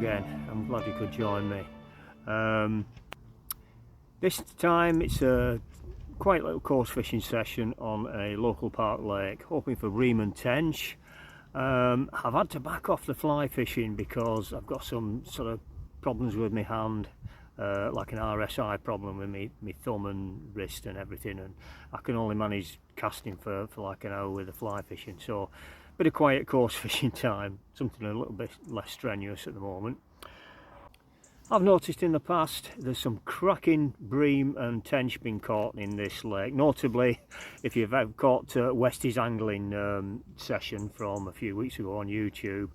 again. I'm glad you could join me. This time it's a quite little coarse fishing session on a local park lake, hoping for Bream and Tench. I've had to back off the fly fishing because I've got some sort of problems with my hand, like an RSI problem with me thumb and wrist and everything, and I can only manage casting for like an hour with the fly fishing. So bit of quiet coarse fishing time, something a little bit less strenuous at the moment. I've noticed in the past there's some cracking bream and tench being caught in this lake, notably if you've ever caught Westy's angling session from a few weeks ago on YouTube.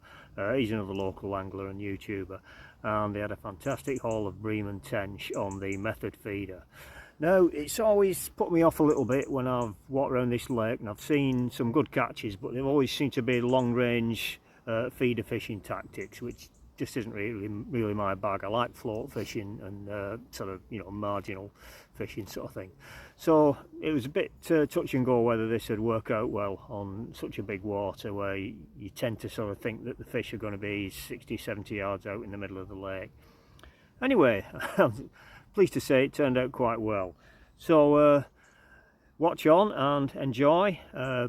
He's another local angler and YouTuber, and they had a fantastic haul of bream and tench on the method feeder. Now, it's always put me off a little bit when I've walked around this lake and I've seen some good catches, but they've always seemed to be long range feeder fishing tactics, which just isn't really my bag. I like float fishing and sort of, you know, marginal fishing sort of thing. So it was a bit touch and go whether this would work out well on such a big water where you tend to sort of think that the fish are going to be 60-70 yards out in the middle of the lake. Anyway, I'm pleased to say it turned out quite well. So watch on and enjoy.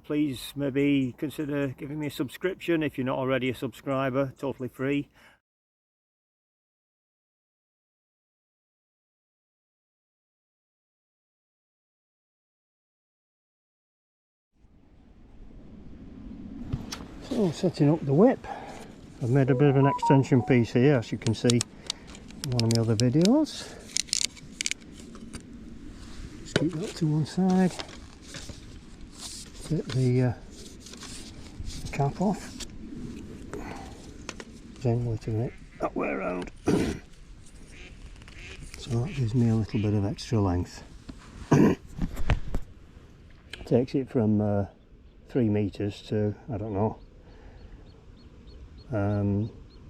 Please maybe consider giving me a subscription if you're not already a subscriber, totally free. So setting up the whip, I've made a bit of an extension piece here, as you can see in one of my other videos. Just keep that to one side, take the cap off, then we'll turn it that way around. So that gives me a little bit of extra length. Takes it from 3 meters to, I don't know,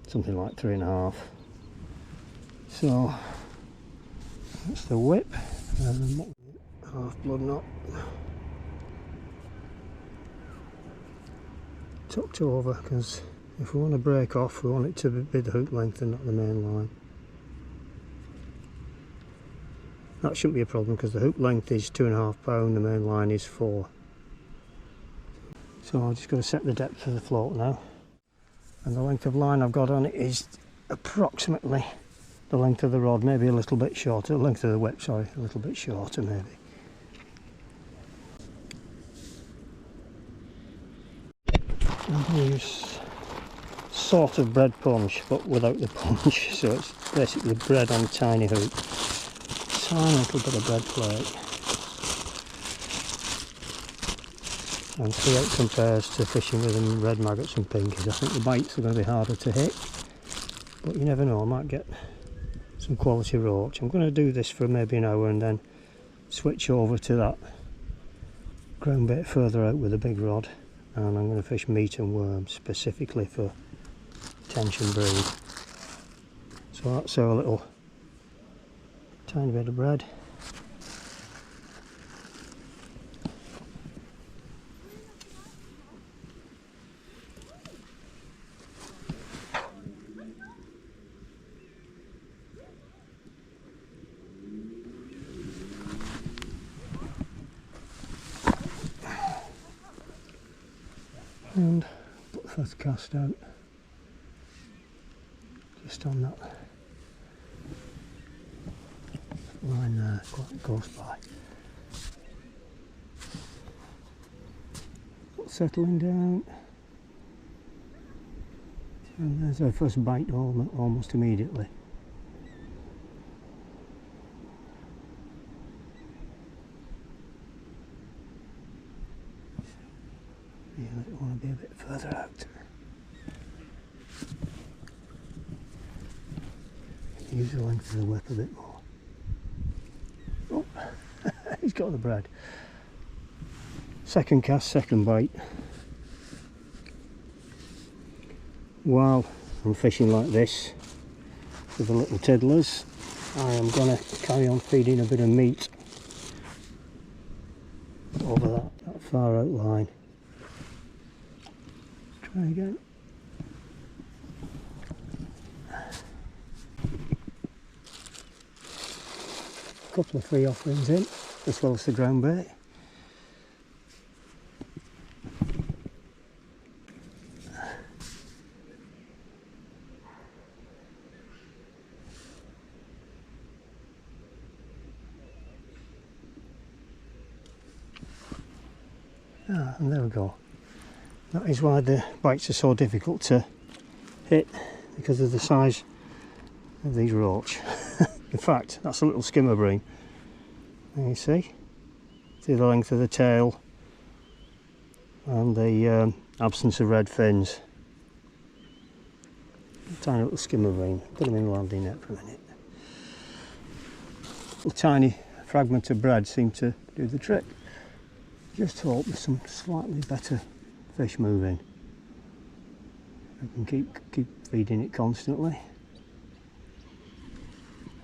something like 3.5. So that's the whip. Half blood knot tucked over, because if we want to break off we want it to be the hook length and not the main line. That shouldn't be a problem because the hook length is 2.5 pound, the main line is 4. So I've just got to set the depth of the float now, and the length of line I've got on it is approximately the length of the rod, maybe a little bit shorter, the length of the whip, sorry, a little bit shorter maybe. I'm going to use sort of bread punch but without the punch, so it's basically bread on a tiny hook, tiny little bit of bread plate, and see how it compares to fishing with them red maggots and pinkies. I think the bites are going to be harder to hit, but you never know, I might get some quality roach. I'm going to do this for maybe an hour and then switch over to that groundbait further out with a big rod, and I'm going to fish meat and worms specifically for tench and bream. So that's our little tiny bit of bread. And put the first cast out just on that line there, quite close by. Settling down, and there's our first bite almost immediately. Yeah, I want to be a bit further out. Use the length of the whip a bit more. Oh, he's got the bread. Second cast, second bite. While I'm fishing like this with the little tiddlers, I am going to carry on feeding a bit of meat over that far out line. Try again. couple of free offerings in, as well as the ground bait. And there we go. That is why the bites are so difficult to hit, because of the size of these roach. In fact, that's a little skimmer bream. There you see the length of the tail and the absence of red fins. Tiny little skimmer bream. Put them in the landing net for a minute. A tiny fragment of bread seemed to do the trick. Just hope there's some slightly better fish moving. I can keep feeding it constantly.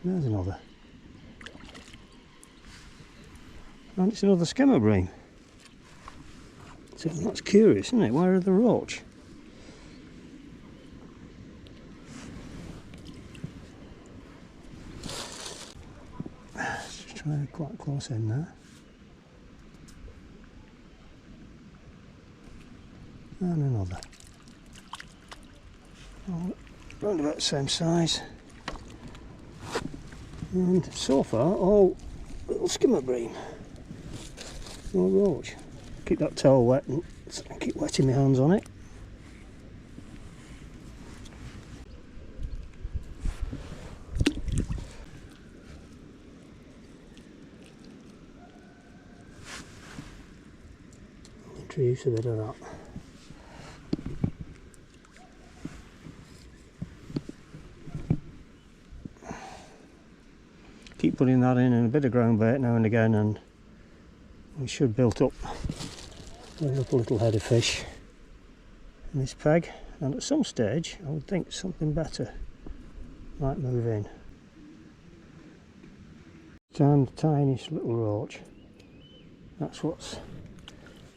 There's another. And it's another skimmer bream. So that's curious, isn't it? Where are the roach? Let's just try quite close in there. And another. All round about the same size. And so far, all little skimmer bream. No roach. Keep that towel wet and keep wetting my hands on it. Introduce a bit of that. Keep putting that in and a bit of ground bait now and again, and we should build up a little head of fish in this peg, and at some stage I would think something better might move in. And tiniest little roach. That's what's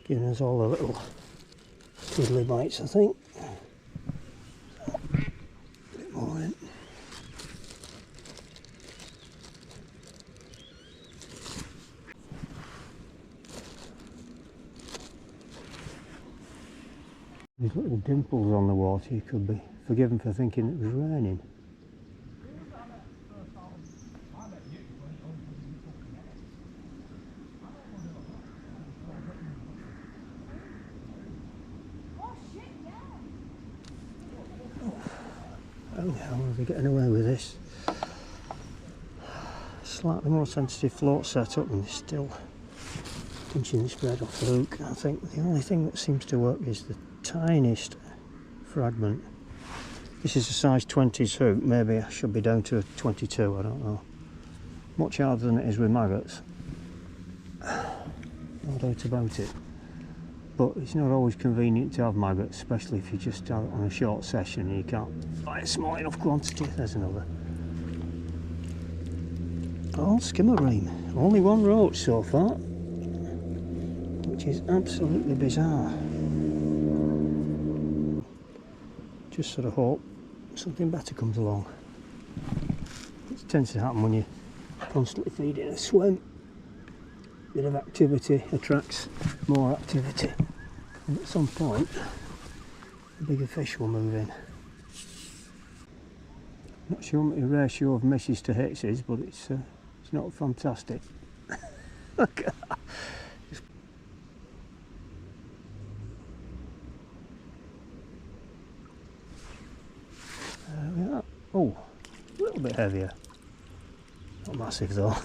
giving us all the little twiddly bites, I think. So, a bit more in. These little dimples on the water, you could be forgiven for thinking it was raining. Oh, how are we getting away with this? Slightly more sensitive float setup, and still pinching this bread off the hook. I think the only thing that seems to work is the tiniest fragment. This is a size 20s hook. Maybe I should be down to a 22, I don't know. Much harder than it is with maggots. No doubt about it. But it's not always convenient to have maggots, especially if you just have it on a short session and you can't buy a small enough quantity. There's another. Oh, skimmer bream. Only one roach so far, which is absolutely bizarre. Just sort of hope something better comes along. It tends to happen when you're constantly feeding a swim. A bit of activity attracts more activity, and at some point the bigger fish will move in. Not sure what the ratio of misses to hits is, but it's not fantastic. Look at that. Oh, a little bit heavier. Not massive though.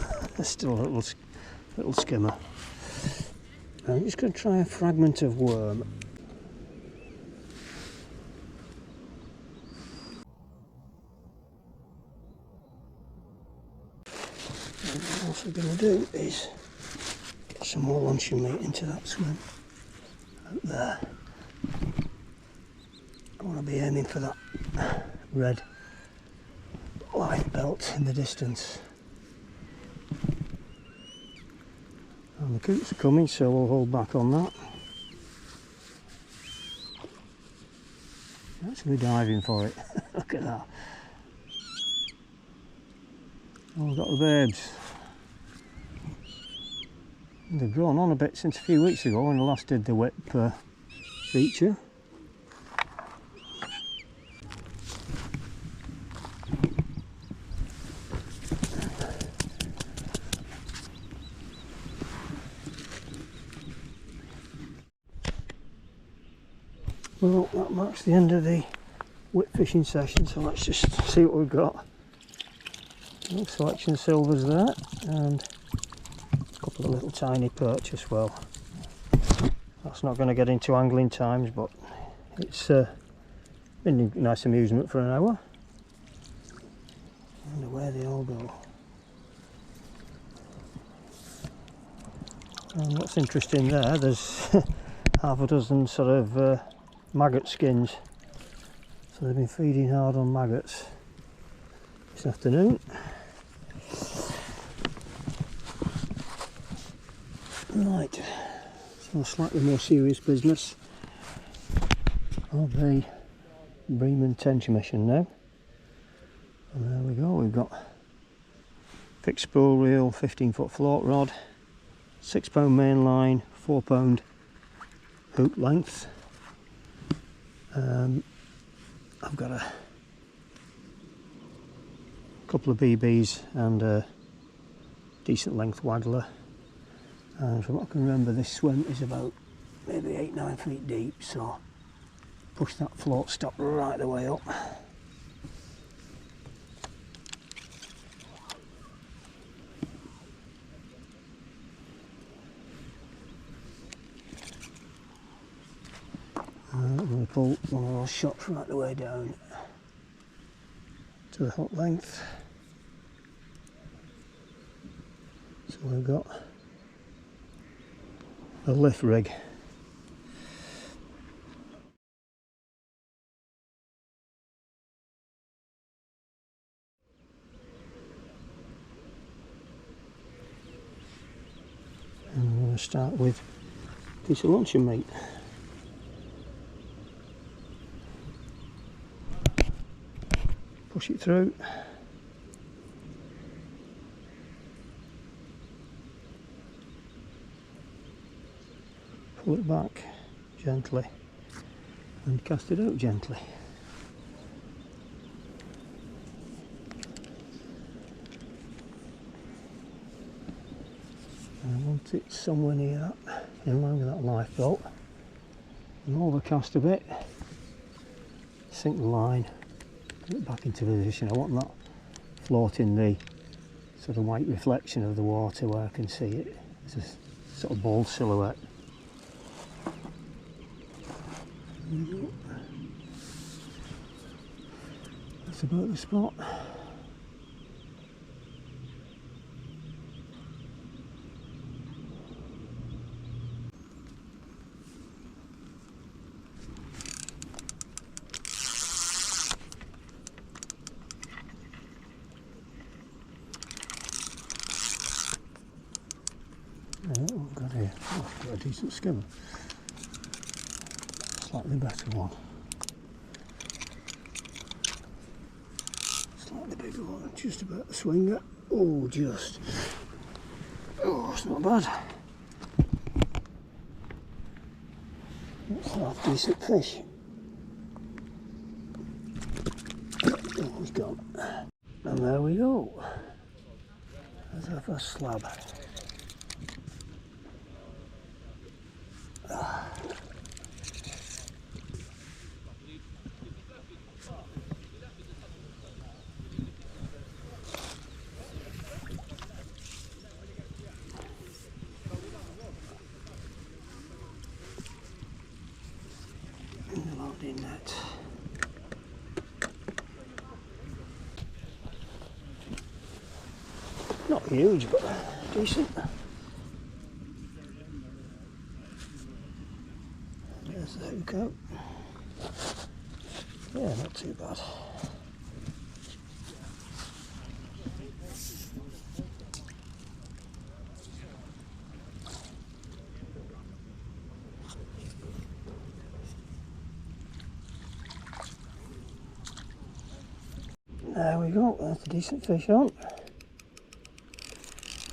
Still a little skimmer. I'm just going to try a fragment of worm. And what I'm also going to do is get some more luncheon meat into that swim. Out there. I want to be aiming for that red life belt in the distance. And the coots are coming, so we'll hold back on that. Actually diving for it. Look at that. Oh, we've got the babes. They've grown on a bit since a few weeks ago when I last did the whip feature. Well, that marks the end of the whip fishing session, so let's just see what we've got. Little selection of silvers there, and a couple of little tiny perch as well. That's not going to get into angling times, but it's been a nice amusement for an hour. I wonder where they all go. And what's interesting there's half a dozen sort of maggot skins, so they've been feeding hard on maggots this afternoon. Right, so slightly more serious business of the Bream and Tench mission now. And there we go, we've got fixed spool reel, 15-foot float rod, 6-pound main line, 4-pound hook length. I've got a couple of BBs and a decent length waggler, and from what I can remember this swim is about maybe 8-9 feet deep, so push that float stop right the way up. I'm going to pull one of those shots right the way down to the hook length. So we've got a lift rig. And I'm going to start with a piece of luncheon meat. Push it through. Pull it back gently and cast it out gently. And I want it somewhere near that, in line with that lifeboat. And overcast a bit, sink the line, put it back into position. I want that floating the sort of white reflection of the water where I can see it. It's a sort of bold silhouette. That's about the spot. What have we got here? Oh, I've got a decent skimmer. Slightly better one. Slightly bigger one, just about the swinger. Oh, just. Oh, it's not bad. That's half decent fish. Oh, he's gone. And there we go. There's our first slab. Loading net. Not huge, but decent. There's the hook out. Yeah, not too bad. There we go, that's a decent fish on.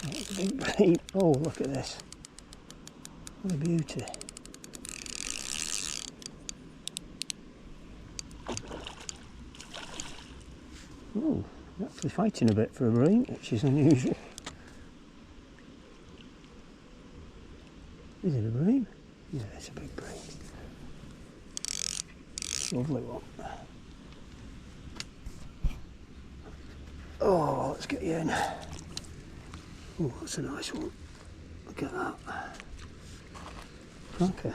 That's a big bream. Oh, look at this. What a beauty. Oh, actually fighting a bit for a bream, which is unusual. Is it a bream? Yeah, it's a big bream. Lovely one. Oh, let's get you in. Oh, that's a nice one. Look at that. Okay.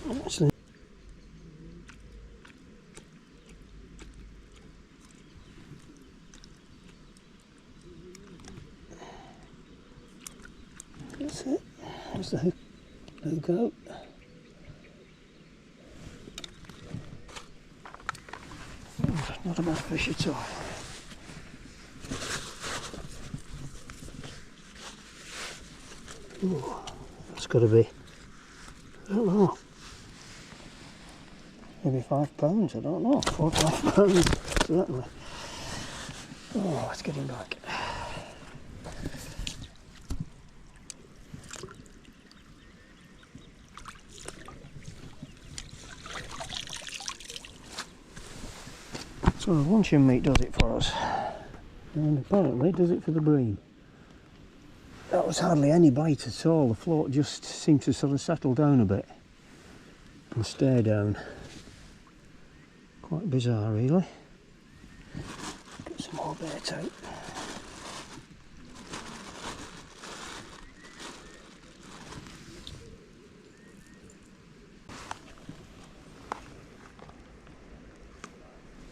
Actually, that's it. There's the hook out. Oh, not a bad fish at all. Oh, that's got to be, I don't know, maybe 5 pounds, I don't know, 4 or 5 pounds, certainly. Oh, let's get him back. So the luncheon meat does it for us, and apparently does it for the bream. That was hardly any bite at all. The float just seemed to sort of settle down a bit and stay down. Quite bizarre, really. Get some more bait out.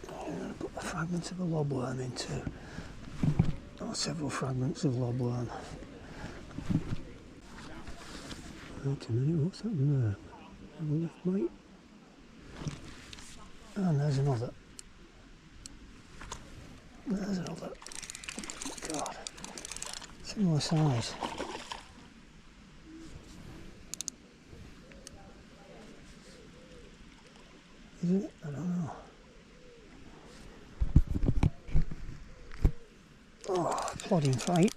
I'm going to put the fragments of a lobworm into, or several fragments of lobworm. Wait a minute, what's happening there? Have a left bite. And there's another. There's another. God. Similar size. Is it? I don't know. Oh, plodding fight.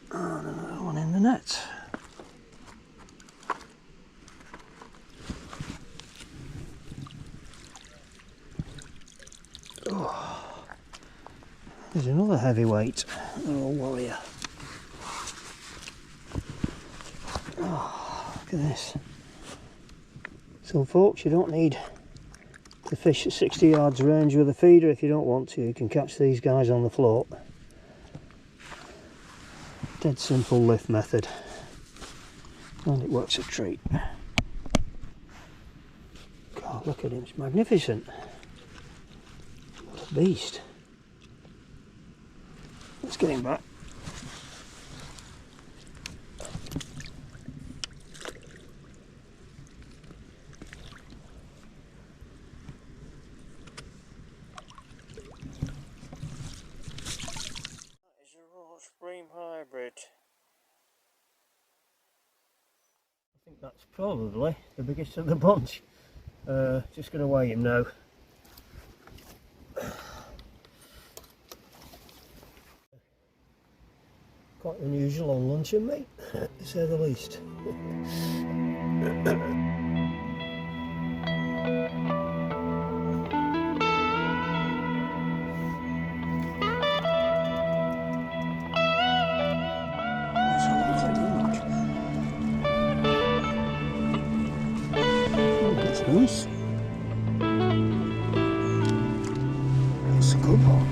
And another one in the net. Oh, there's another heavyweight, little warrior. Oh, look at this. So folks, you don't need to fish at 60 yards range with a feeder if you don't want to. You can catch these guys on the float. Dead simple lift method, and it works a treat. God, look at him, it's magnificent. What a beast. Let's get him back. Bream hybrid. I think that's probably the biggest of the bunch. Just going to weigh him now. Quite unusual on luncheon meat, to say the least. Nice. That's a good one.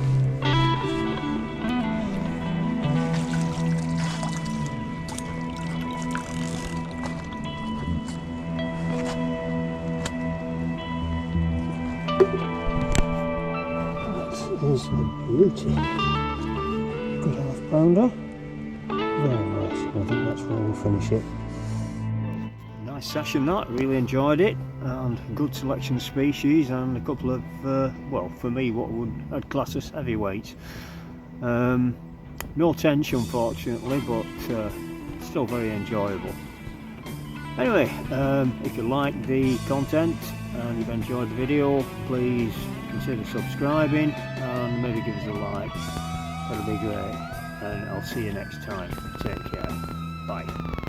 That is a beauty. Good half pounder. Very nice. I think that's where we'll finish it. Nice session that, really enjoyed it, and good selection of species and a couple of, well, for me what I'd class as heavyweights. No tench unfortunately, but still very enjoyable. Anyway, if you like the content and you've enjoyed the video, please consider subscribing and maybe give us a like. That'll be great, and I'll see you next time. Take care. Bye.